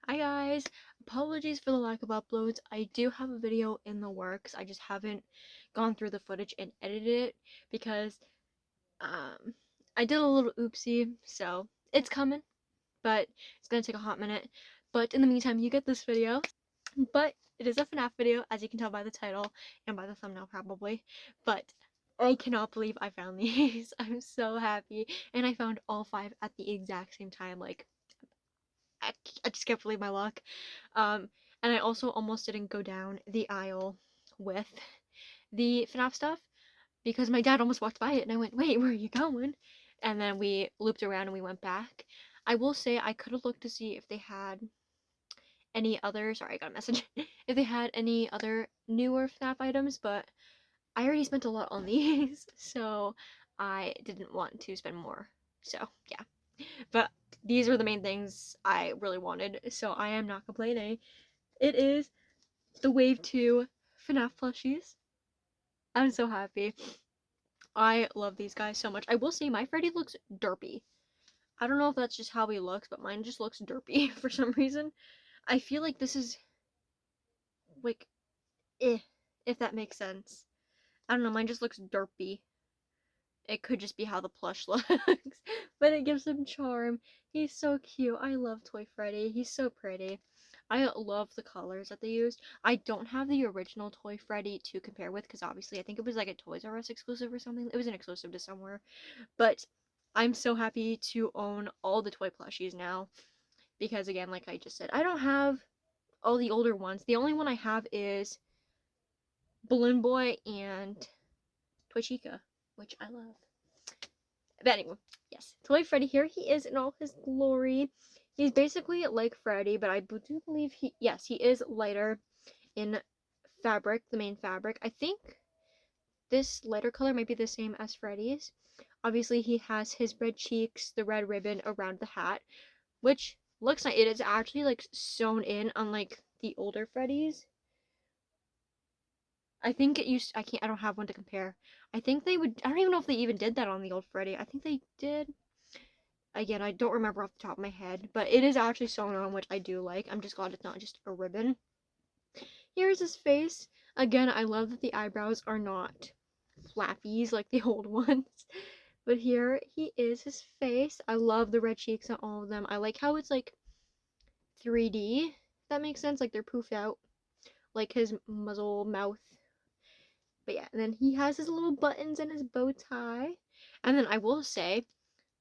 Hi guys, apologies for the lack of uploads. I do have a video in the works. I just haven't gone through the footage and edited it because um I did a little oopsie, so it's coming, but it's gonna take a hot minute. But in the meantime, you get this video. But it is a FNAF video, as you can tell by the title and by the thumbnail probably. But I cannot believe I found these. I'm so happy, and I found all five at the exact same time. Like I, I just can't believe my luck. Um, and I also almost didn't go down the aisle with the FNAF stuff because my dad almost walked by it and I went, wait, where are you going? And then we looped around and we went back. I will say I could have looked to see if they had any other, sorry, I got a message, if they had any other newer FNAF items, but I already spent a lot on these, so I didn't want to spend more. So, yeah. But these were the main things I really wanted, so I am not complaining. It is the Wave 2 FNAF plushies. I'm so happy. I love these guys so much. I will say my Freddy looks derpy. I don't know if that's just how he looks, but mine just looks derpy for some reason. I feel like this is like if that makes sense. I don't know, mine just looks derpy. It could just be how the plush looks, but it gives him charm. He's so cute. I love Toy Freddy. He's so pretty. I love the colors that they used. I don't have the original Toy Freddy to compare with because obviously I think it was like a Toys R Us exclusive or something. It was an exclusive to somewhere. But I'm so happy to own all the toy plushies now because again, like I just said, I don't have all the older ones. The only one I have is Balloon Boy and Toy Chica, which I love. But anyway, yes, Toy Freddy here. He is in all his glory. He's basically like Freddy, but I do believe he is lighter in fabric, the main fabric. I think this lighter color might be the same as Freddy's. Obviously, he has his red cheeks, the red ribbon around the hat, which looks like it is actually like sewn in, unlike the older Freddy's. I think it used. I don't have one to compare. I think they would. I don't even know if they even did that on the old Freddy. I think they did. Again, I don't remember off the top of my head, but it is actually sewn on, which I do like. I'm just glad it's not just a ribbon. Here's his face. Again, I love that the eyebrows are not flappies like the old ones. But here he is, his face. I love the red cheeks on all of them. I like how it's like 3D, if that makes sense. Like they're poofed out, like his muzzle, mouth. But yeah, and then he has his little buttons and his bow tie. And then I will say,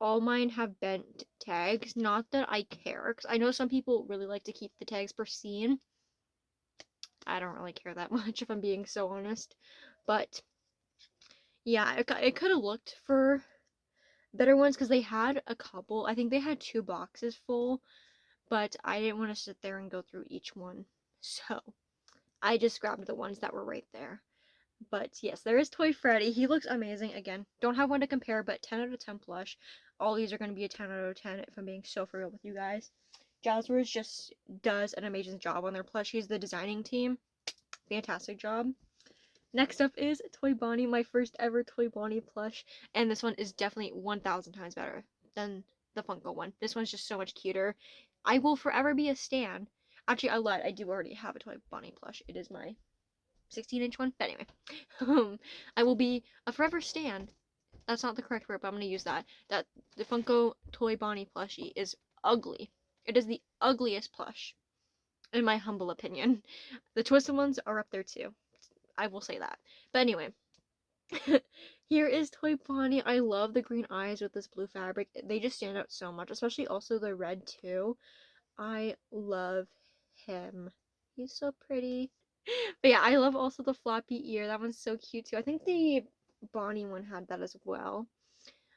all mine have bent tags. Not that I care, because I know some people really like to keep the tags pristine. I don't really care that much, if I'm being so honest. But yeah, it could have looked for better ones because they had a couple. I think they had 2 boxes full, but I didn't want to sit there and go through each one. So I just grabbed the ones that were right there. But yes, there is Toy Freddy. He looks amazing. Again, don't have one to compare, but 10 out of 10 plush. All these are going to be a 10 out of 10 if I'm being so for real with you guys. Jazwares just does an amazing job on their plushies. The designing team, fantastic job. Next up is Toy Bonnie, my first ever Toy Bonnie plush. And this one is definitely 1,000 times better than the Funko one. This one's just so much cuter. I will forever be a stan. Actually, I lied. I do already have a Toy Bonnie plush. It is my 16-inch one. But anyway, I will be a forever stan. That's not the correct word, but I'm going to use that. That the Funko Toy Bonnie plushie is ugly. It is the ugliest plush, in my humble opinion. The twisted ones are up there too. I will say that. But anyway, here is Toy Bonnie. I love the green eyes with this blue fabric. They just stand out so much, especially also the red too. I love him. He's so pretty. But yeah, I love also the floppy ear. That one's so cute too. I think the Bonnie one had that as well.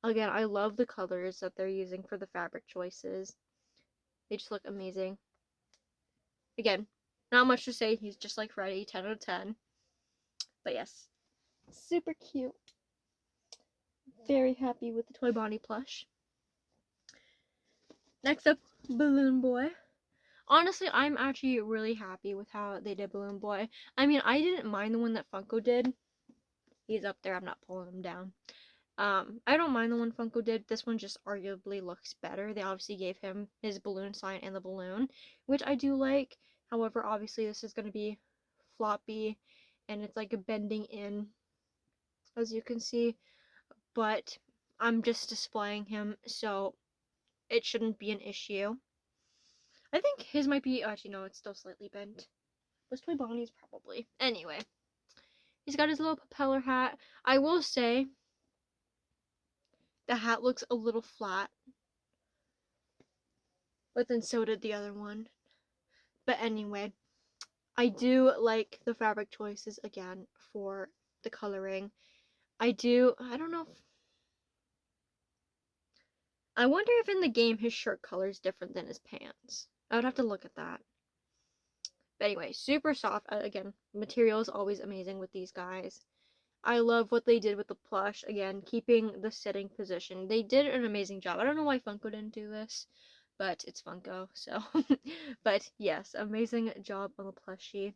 Again, I love the colors that they're using for the fabric choices. They just look amazing. Again, not much to say. He's just like Freddy, 10 out of 10. But yes, super cute. Very happy with the Toy Bonnie plush. Next up, Balloon Boy. Honestly, I'm actually really happy with how they did Balloon Boy. I mean, I didn't mind the one that Funko did. He's up there. I'm not pulling him down. I don't mind the one Funko did. This one just arguably looks better. They obviously gave him his balloon sign and the balloon, which I do like. However, obviously this is going to be floppy and it's like a bending in, as you can see, but I'm just displaying him, so it shouldn't be an issue. I think his might be, actually no, it's still slightly bent. Was Toy Bonnie's probably. Anyway, he's got his little propeller hat. I will say the hat looks a little flat, but then so did the other one. But anyway, I do like the fabric choices again for the coloring. I don't know if, I wonder if in the game his shirt color is different than his pants. I would have to look at that. But anyway, super soft. Again, material is always amazing with these guys. I love what they did with the plush. Again, keeping the sitting position. They did an amazing job. I don't know why Funko didn't do this, but it's Funko, so. But yes, amazing job on the plushie.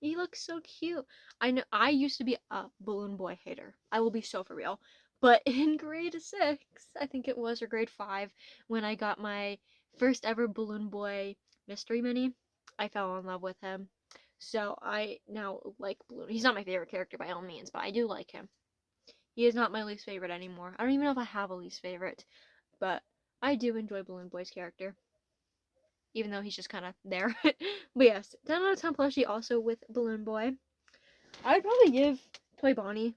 He looks so cute. I know I used to be a Balloon Boy hater. I will be so for real. But in grade 6, I think it was, or grade 5, when I got my first ever Balloon Boy mystery mini, I fell in love with him. So I now like Balloon. He's not my favorite character by all means, but I do like him. He is not my least favorite anymore. I don't even know if I have a least favorite, but I do enjoy Balloon Boy's character, even though he's just kind of there. But yes, 10 out of 10 plushie also with Balloon Boy. I'd probably give Toy Bonnie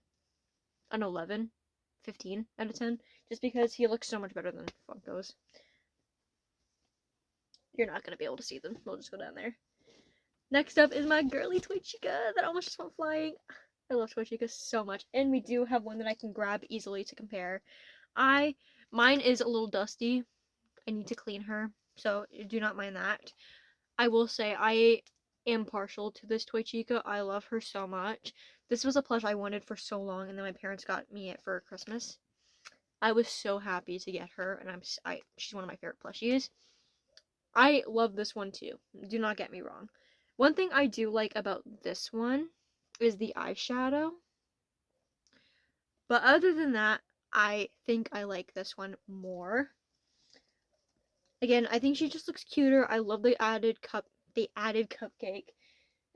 an 11, 15 out of 10, just because he looks so much better than Funko's. You're not going to be able to see them. We'll just go down there. Next up is my girly Toy Chica that almost just went flying. I love Toy Chica so much, and we do have one that I can grab easily to compare. Mine is a little dusty. I need to clean her, so do not mind that. I will say I am partial to this Toy Chica. I love her so much. This was a plush I wanted for so long, and then my parents got me it for Christmas. I was so happy to get her, and she's one of my favorite plushies. I love this one too. Do not get me wrong. One thing I do like about this one is the eyeshadow. But other than that, I think I like this one more. Again, I think she just looks cuter. I love the added cupcake.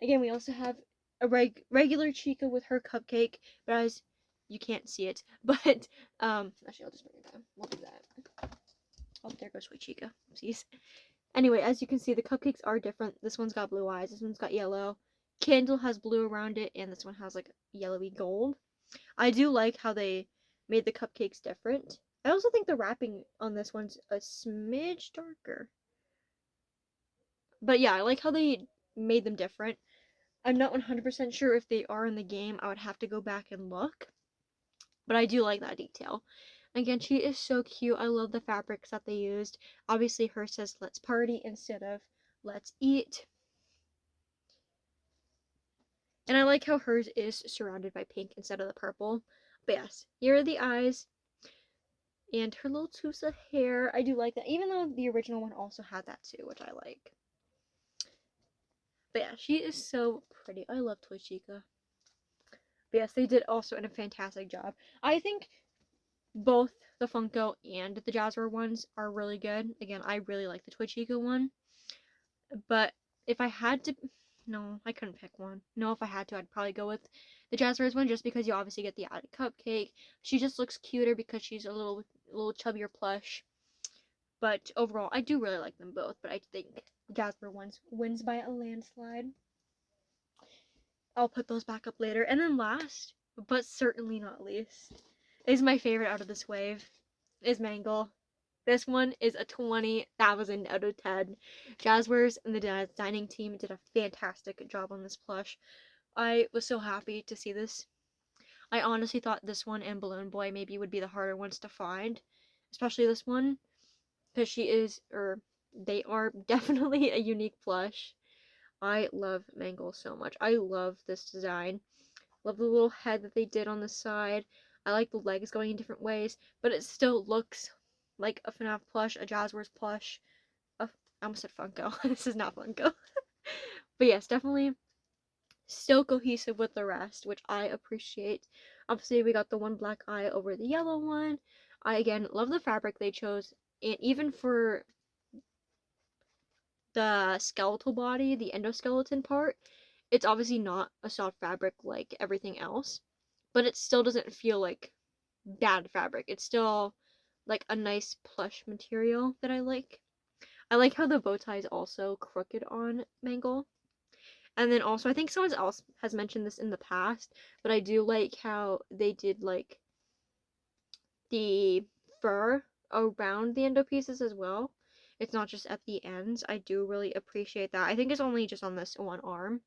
Again, we also have a regular Chica with her cupcake, but as you can't see it. But actually, I'll just bring it down. We'll do that. Oh, there goes Sweet Chica. Oopsies. Anyway, as you can see, the cupcakes are different. This one's got blue eyes. This one's got yellow. Candle has blue around it, and this one has like yellowy gold. I do like how they made the cupcakes different. I also think the wrapping on this one's a smidge darker. But yeah, I like how they made them different. I'm not 100% sure if they are in the game. I would have to go back and look. But I do like that detail. Again, she is so cute. I love the fabrics that they used. Obviously, hers says let's party instead of let's eat. And I like how hers is surrounded by pink instead of the purple. But yes, here are the eyes. And her little tufts of hair. I do like that. Even though the original one also had that too, which I like. But yeah, she is so pretty. I love Toy Chica. But yes, they did also a fantastic job. I think both the Funko and the Jazwares ones are really good. Again, I really like the Toy Chica one. But if I had to, no, I couldn't pick one. No, if I had to, I'd probably go with the Jazwares one, just because you obviously get the added cupcake. She just looks cuter because she's a little chubbier plush. But overall, I do really like them both. But I think the Jazwares ones wins by a landslide. I'll put those back up later. And then last, but certainly not least, is my favorite out of this wave, is Mangle. This one is a 20,000 out of 10. Jazwares and the designing team did a fantastic job on this plush. I was so happy to see this. I honestly thought this one and Balloon Boy maybe would be the harder ones to find, especially this one, because they are definitely a unique plush. I love Mangle so much. I love this design. Love the little head that they did on the side. I like the legs going in different ways, but it still looks like a FNAF plush, a Jazwares plush. I almost said Funko. This is not Funko. But yes, definitely still cohesive with the rest, which I appreciate. Obviously, we got the one black eye over the yellow one. I again love the fabric they chose, and even for the skeletal body, the endoskeleton part, it's obviously not a soft fabric like everything else, but it still doesn't feel like bad fabric. It's still like a nice plush material that I like. I like how the bow tie is also crooked on Mangle. And then also, I think someone else has mentioned this in the past, but I do like how they did like the fur around the endo pieces as well. It's not just at the ends. I do really appreciate that. I think it's only just on this one arm.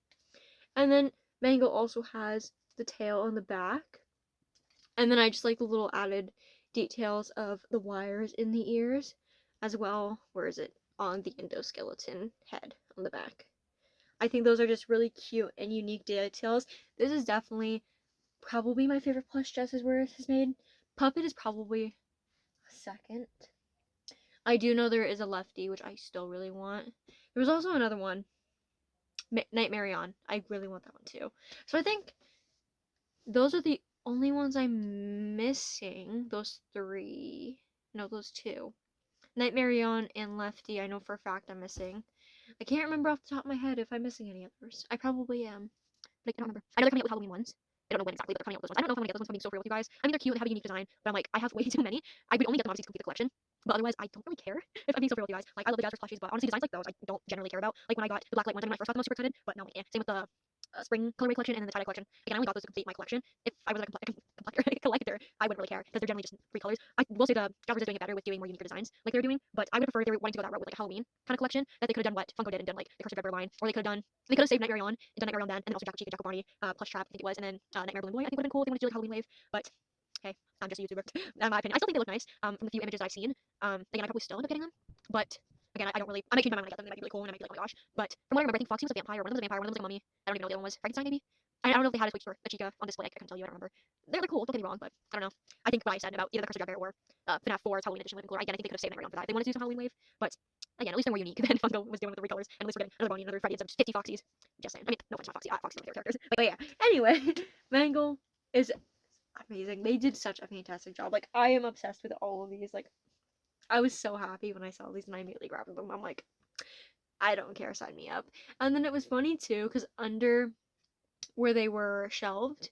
And then Mango also has the tail on the back. And then I just like the little added details of the wires in the ears as well. Where is it? On the endoskeleton head on the back. I think those are just really cute and unique details. This is definitely probably my favorite plush Jazwares has made. Puppet is probably a second. I do know there is a lefty, which I still really want. There was also another one, Nightmare On. I really want that one too. So I think those are the only ones I'm missing. Those three. No, those two. Nightmare On and Lefty, I know for a fact I'm missing. I can't remember off the top of my head if I'm missing any others. I probably am. But I don't remember. I know they're coming out with Halloween ones. I don't know when exactly, but they're coming out with those ones. I don't know if I'm gonna get those ones. I'm being so real with you guys. I mean, they're cute and have a unique design, but I'm like, I have way too many. I would only get them obviously to complete the collection. But otherwise, I don't really care. If I'm being so real with you guys, like I love the Jazwares plushies, but honestly, designs like those I don't generally care about. Like when I got the black light ones, I mean, when I first got them, I was super excited. But now, yeah. Same with the spring colorway collection and then the tie-dye collection. Again, I only got those to complete my collection. If I was like a collector, I wouldn't really care because they're generally just three colors. I will say the Jazwares is doing it better with doing more unique designs like they were doing, but I would prefer if they were wanting to go that route with like a Halloween kind of collection that they could have done what Funko did and done like the Curse of Dreadbear line, or they could have saved Nightmare On and done Nightmare On then, and then also Jack Chica, Jack Barney, Plush Trap, I think it was, and then Nightmare Balloon Boy. I think would have been cool if they wanted to do like Halloween Wave, but hey, I'm just a YouTuber. In my opinion, I still think they look nice. From the few images I've seen, again, I probably still end up getting them, but again, I don't really. I might change my mind when I get them. They might be really cool, and I might be like, oh my gosh. But from what I remember, I think Foxy was a vampire. One of them was a vampire. One of them was like a mummy. I don't even know what the other one was. Frankenstein, maybe. I don't know if they had a switch for a Chica on display. I couldn't tell you. I don't remember. They're cool. Don't get me wrong, but I don't know. I think what I said about either the Curse of Dreadbear or FNAF 4's Halloween edition would have been cooler. Again, I think they could have saved Nightmare On for that. If they wanted to do some Halloween wave, but again, at least they're more unique than Funko was doing with the recolors. And at least we're getting another Bonnie, another Freddy, and some 50 Foxies. Just saying. I mean, no offense, not Foxy. Foxy's one of my favorite characters. But yeah. Anyway, Mangle is amazing. They did such a fantastic job. Like, I am obsessed with all of these. Like, I was so happy when I saw these and I immediately grabbed them. I'm like, I don't care, sign me up. And then it was funny too, because under where they were shelved,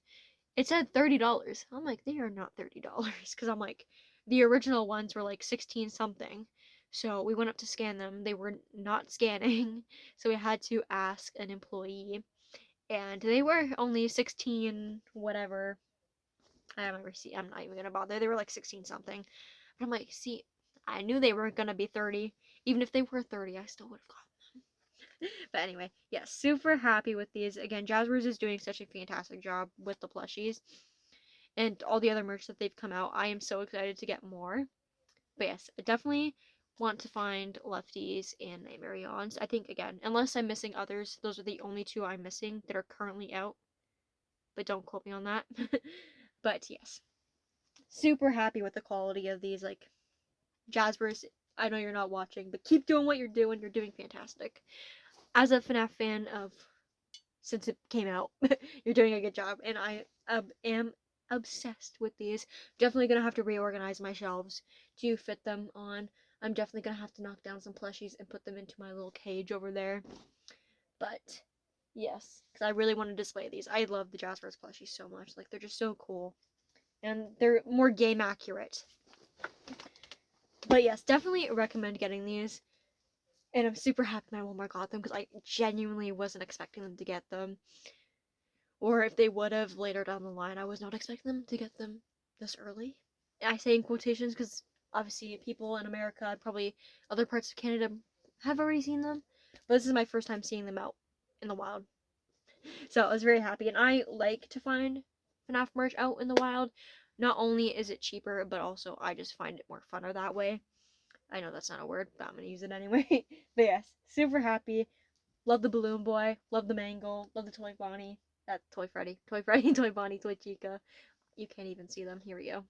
it said $30. I'm like, they are not $30. Because I'm like, the original ones were like 16 something. So we went up to scan them. They were not scanning. So we had to ask an employee. And they were only 16 whatever. I have my receipt. I'm not even gonna bother. They were like 16 something. But I'm like, see, I knew they weren't gonna be 30. Even if they were 30, I still would have gotten them. But anyway, yeah, super happy with these. Again, Jazwares is doing such a fantastic job with the plushies and all the other merch that they've come out. I am so excited to get more. But yes, I definitely want to find Lefties and Nightmare Ons. I think, again, unless I'm missing others, those are the only two I'm missing that are currently out. But don't quote me on that. But yes, super happy with the quality of these. Like, Jazwares, I know you're not watching, but keep doing what you're doing. You're doing fantastic. As a FNAF fan of since it came out, you're doing a good job, and I am obsessed with these. Definitely gonna have to reorganize my shelves to fit them on. I'm definitely gonna have to knock down some plushies and put them into my little cage over there. But yes, because I really want to display these. I love the Jazwares plushies so much. Like, they're just so cool, and they're more game accurate. But yes, definitely recommend getting these. And I'm super happy my Walmart got them because I genuinely wasn't expecting them to get them. Or if they would have later down the line, I was not expecting them to get them this early. I say in quotations because obviously people in America, probably other parts of Canada, have already seen them. But this is my first time seeing them out in the wild. So I was very happy. And I like to find FNAF merch out in the wild. Not only is it cheaper, but also I just find it more funner that way. I know that's not a word, but I'm gonna use it anyway. But yes, super happy. Love the Balloon Boy. Love the Mangle. Love the Toy Bonnie. Toy Freddy. Toy Freddy, Toy Bonnie, Toy Chica. You can't even see them. Here we go.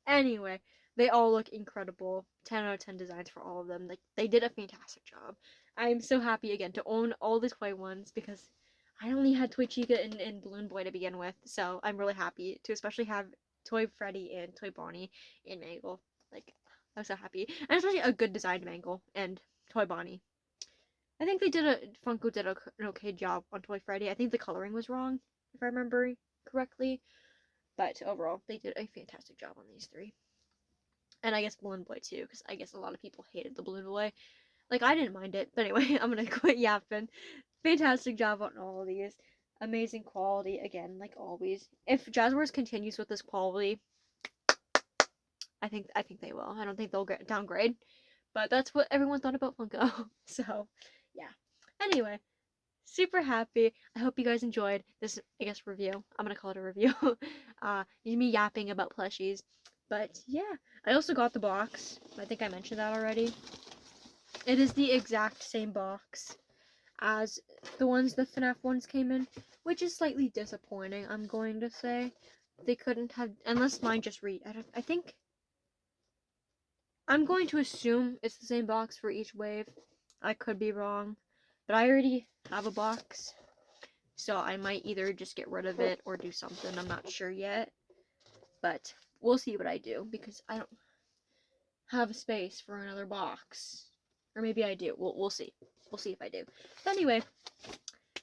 Anyway, they all look incredible. 10 out of 10 designs for all of them. Like, they did a fantastic job. I'm so happy again to own all the toy ones because I only had Toy Chica and Balloon Boy to begin with, so I'm really happy to especially have Toy Freddy and Toy Bonnie in Mangle. Like, I'm so happy. And especially a good designed Mangle and Toy Bonnie. I think Funko did an okay job on Toy Freddy. I think the coloring was wrong, if I remember correctly. But overall, they did a fantastic job on these three. And I guess Balloon Boy too, because I guess a lot of people hated the Balloon Boy. Like, I didn't mind it. But anyway, I'm gonna quit yapping. Fantastic job on all of these. Amazing quality, again, like always. If Jazwares continues with this quality, I think they will. I don't think they'll downgrade. But that's what everyone thought about Funko. So, yeah. Anyway, super happy. I hope you guys enjoyed this, I guess, review. I'm gonna call it a review. Me yapping about plushies. But yeah, I also got the box. I think I mentioned that already. It is the exact same box as the ones the FNAF ones came in, which is slightly disappointing, I'm going to say. They couldn't have, unless mine just I think, I'm going to assume it's the same box for each wave. I could be wrong, but I already have a box, so I might either just get rid of it or do something. I'm not sure yet, but we'll see what I do, because I don't have a space for another box. Or maybe I do. We'll see. We'll see if I do. But anyway,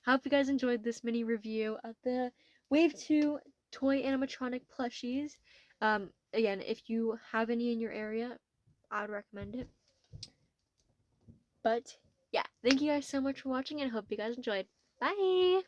hope you guys enjoyed this mini review of the Wave 2 toy animatronic plushies. Again, if you have any in your area, I would recommend it. But yeah, thank you guys so much for watching, and I hope you guys enjoyed. Bye!